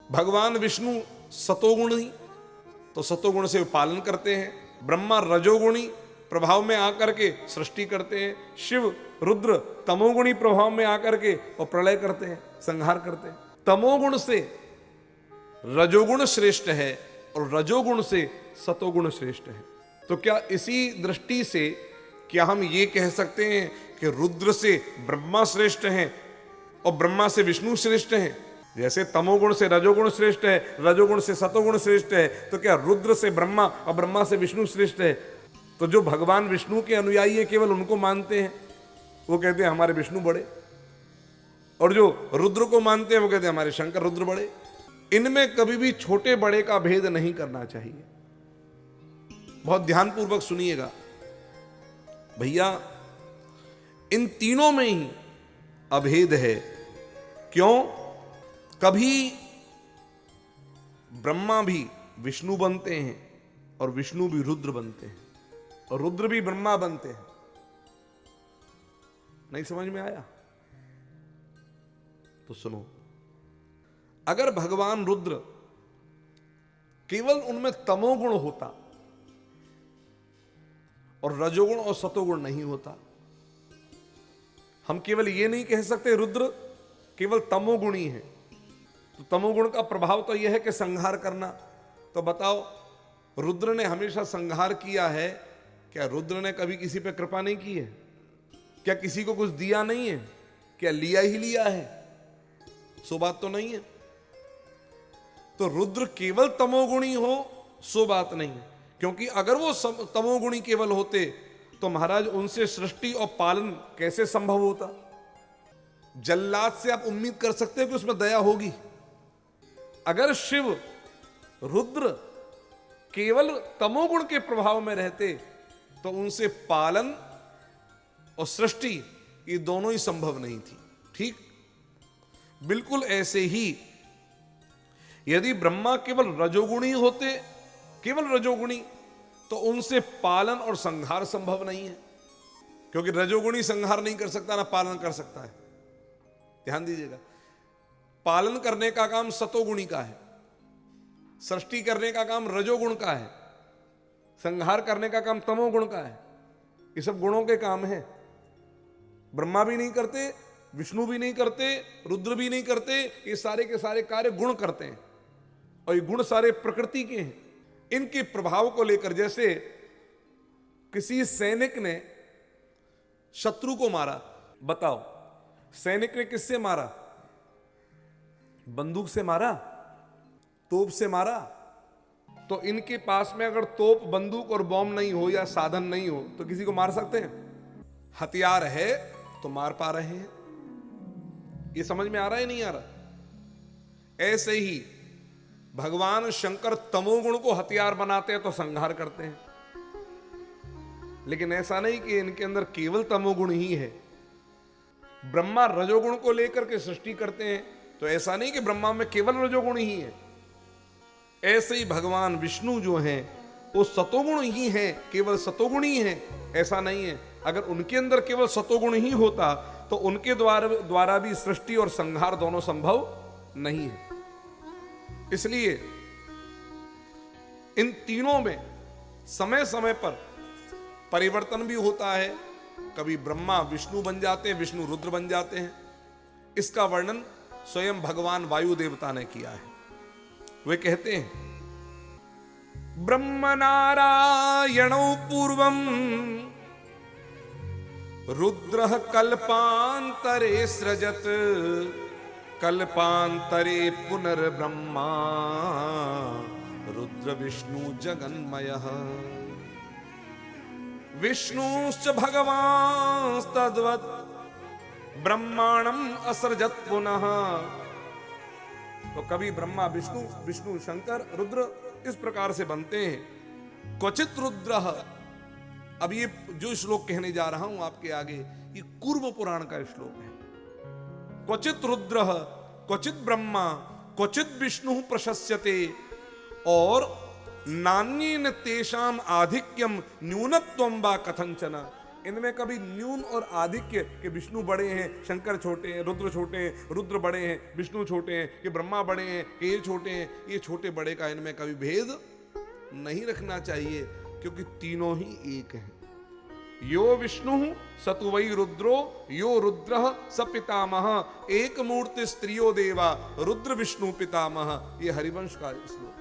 भगवान विष्णु सतोगुणी, तो सतोगुण से पालन करते हैं। ब्रह्मा रजोगुणी प्रभाव में आकर के सृष्टि करते हैं। शिव रुद्र तमोगुणी प्रभाव में आकर के और प्रलय करते हैं, संहार करते हैं। तमोगुण से रजोगुण श्रेष्ठ है और रजोगुण से सतोगुण श्रेष्ठ है। तो क्या इसी दृष्टि से क्या हम ये कह सकते हैं कि रुद्र से ब्रह्मा श्रेष्ठ हैं और ब्रह्मा से विष्णु श्रेष्ठ हैं? जैसे तमोगुण से रजोगुण श्रेष्ठ है, रजोगुण से सतोगुण श्रेष्ठ है, तो क्या रुद्र से ब्रह्मा और ब्रह्मा से विष्णु श्रेष्ठ है? तो जो भगवान विष्णु के अनुयायी है केवल उनको मानते हैं, वो कहते हैं हमारे विष्णु बड़े, और जो रुद्र को मानते हैं वो कहते हैं हमारे शंकर रुद्र बड़े। इनमें कभी भी छोटे बड़े का भेद नहीं करना चाहिए। बहुत ध्यानपूर्वक सुनिएगा भैया, इन तीनों में ही अभेद है। क्यों? कभी ब्रह्मा भी विष्णु बनते हैं और विष्णु भी रुद्र बनते हैं और रुद्र भी ब्रह्मा बनते हैं। नहीं समझ में आया? तो सुनो, अगर भगवान रुद्र केवल उनमें तमोगुण होता और रजोगुण और सतोगुण नहीं होता, हम केवल ये नहीं कह सकते रुद्र केवल तमोगुणी है। तो तमोगुण का प्रभाव तो यह है कि संहार करना। तो बताओ, रुद्र ने हमेशा संहार किया है, क्या रुद्र ने कभी किसी पे कृपा नहीं की है? क्या किसी को कुछ दिया नहीं है? क्या लिया ही लिया है? सो बात तो नहीं है। तो रुद्र केवल तमोगुणी हो सो बात नहीं है, क्योंकि अगर वो तमोगुणी केवल होते तो महाराज उनसे सृष्टि और पालन कैसे संभव होता? जल्लाद से आप उम्मीद कर सकते हो कि उसमें दया होगी? अगर शिव रुद्र केवल तमोगुण के प्रभाव में रहते तो उनसे पालन और सृष्टि ये दोनों ही संभव नहीं थी। ठीक बिल्कुल ऐसे ही यदि ब्रह्मा केवल रजोगुणी होते, केवल रजोगुणी, तो उनसे पालन और संहार संभव नहीं है, क्योंकि रजोगुणी संहार नहीं कर सकता ना पालन कर सकता है। ध्यान दीजिएगा, पालन करने का काम सतोगुणी का है, सृष्टि करने का काम रजोगुण का है, संहार करने का काम तमोगुण का है। ये सब गुणों के काम है। ब्रह्मा भी नहीं करते, विष्णु भी नहीं करते, रुद्र भी नहीं करते। ये सारे के सारे कार्य गुण करते हैं और ये गुण सारे प्रकृति के हैं। इनके प्रभाव को लेकर, जैसे किसी सैनिक ने शत्रु को मारा, बताओ सैनिक ने किससे मारा? बंदूक से मारा? तोप से मारा? तो इनके पास में अगर तोप, बंदूक और बॉम्ब नहीं हो या साधन नहीं हो तो किसी को मार सकते हैं? हथियार है तो मार पा रहे हैं। ये समझ में आ रहा है नहीं आ रहा? ऐसे ही भगवान शंकर तमोगुण को हथियार बनाते हैं तो संहार करते हैं, लेकिन ऐसा नहीं कि इनके अंदर केवल तमोगुण ही है। ब्रह्मा रजोगुण को लेकर के सृष्टि करते हैं तो ऐसा नहीं कि ब्रह्मा में केवल रजोगुण ही है। ऐसे ही भगवान विष्णु जो हैं वो सतोगुण ही हैं, केवल सतोगुण ही हैं, ऐसा नहीं है। अगर उनके अंदर केवल सतोगुण ही होता तो उनके द्वारा भी सृष्टि और संहार दोनों संभव नहीं है। इसलिए इन तीनों में समय समय पर परिवर्तन भी होता है। कभी ब्रह्मा विष्णु बन जाते हैं, विष्णु रुद्र बन जाते हैं। इसका वर्णन स्वयं भगवान वायु देवता ने किया है। वे कहते हैं, ब्रह्म नारायणौ पूर्वम रुद्रः कल्पांतरे सृजत कल्पांतरे पुनर्ब्रह्मा रुद्र विष्णु जगन्मयः विष्णुश्च भगवांस्तद्वत् ब्रह्माणं असृजत् पुनः। तो कभी ब्रह्मा विष्णु, विष्णु शंकर, रुद्र इस प्रकार से बनते हैं। क्वचित रुद्रः, अब ये जो श्लोक कहने जा रहा हूं आपके आगे, ये कूर्म पुराण का श्लोक है। क्वचित रुद्रः क्वचित ब्रह्मा क्वचित विष्णु प्रशस्यते और नान्येन तेषाम आधिक्यम न्यूनत्वम वा कथंचन। इनमें कभी न्यून और आधिक्य कि विष्णु बड़े हैं शंकर छोटे हैं, रुद्र छोटे हैं, रुद्र बड़े हैं विष्णु छोटे हैं, कि ब्रह्मा बड़े हैं कि ये छोटे हैं, ये छोटे बड़े का इनमें कभी भेद नहीं रखना चाहिए, क्योंकि तीनों ही एक हैं। यो विष्णु सतु वै रुद्रो यो रुद्र स पितामह एक मूर्ति स्त्रियो देवा रुद्र विष्णु पितामह। ये हरिवंश का श्लोक।